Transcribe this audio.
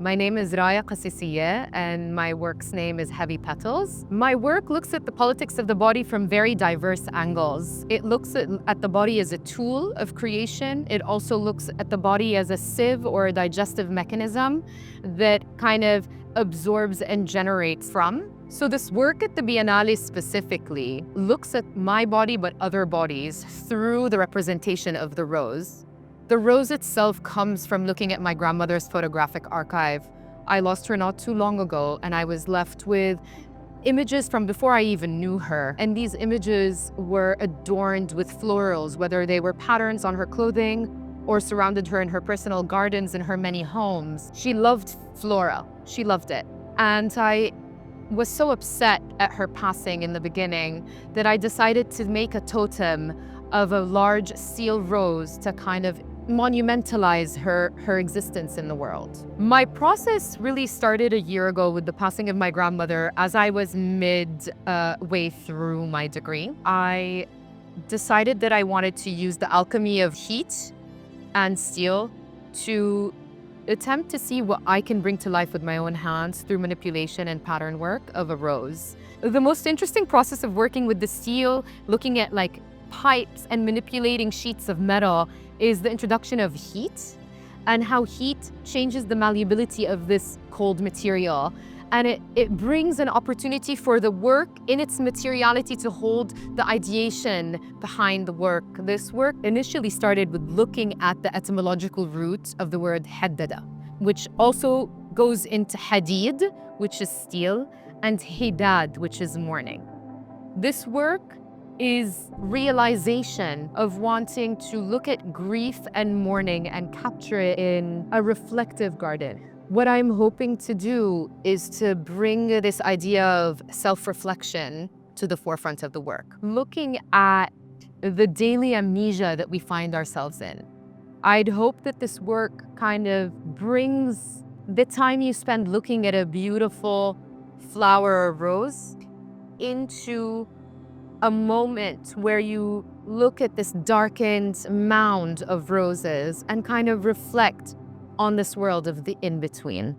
My name is Raya Kassisieh, and my work's name is Heavy Petals. My work looks at the politics of the body from very diverse angles. It looks at the body as a tool of creation. It also looks at the body as a sieve or a digestive mechanism that kind of absorbs and generates from. So this work at the Biennale specifically looks at my body but other bodies through the representation of the rose. The rose itself comes from looking at my grandmother's photographic archive. I lost her not too long ago, and I was left with images from before I even knew her. And these images were adorned with florals, whether they were patterns on her clothing or surrounded her in her personal gardens in her many homes. She loved flora. She loved it. And I was so upset at her passing in the beginning that I decided to make a totem of a large seal rose to kind of monumentalize her existence in the world. My process really started a year ago with the passing of my grandmother. As I was way through my degree, I decided that I wanted to use the alchemy of heat and steel to attempt to see what I can bring to life with my own hands through manipulation and pattern work of a rose. The most interesting process of working with the steel, looking at like pipes and manipulating sheets of metal, is the introduction of heat and how heat changes the malleability of this cold material. And it brings an opportunity for the work in its materiality to hold the ideation behind the work. This work initially started with looking at the etymological root of the word haddada, which also goes into hadid, which is steel, and hidad, which is mourning. This work is realization of wanting to look at grief and mourning and capture it in a reflective garden. What I'm hoping to do is to bring this idea of self-reflection to the forefront of the work, looking at the daily amnesia that we find ourselves in. I'd hope that this work kind of brings the time you spend looking at a beautiful flower or rose into a moment where you look at this darkened mound of roses and kind of reflect on this world of the in-between.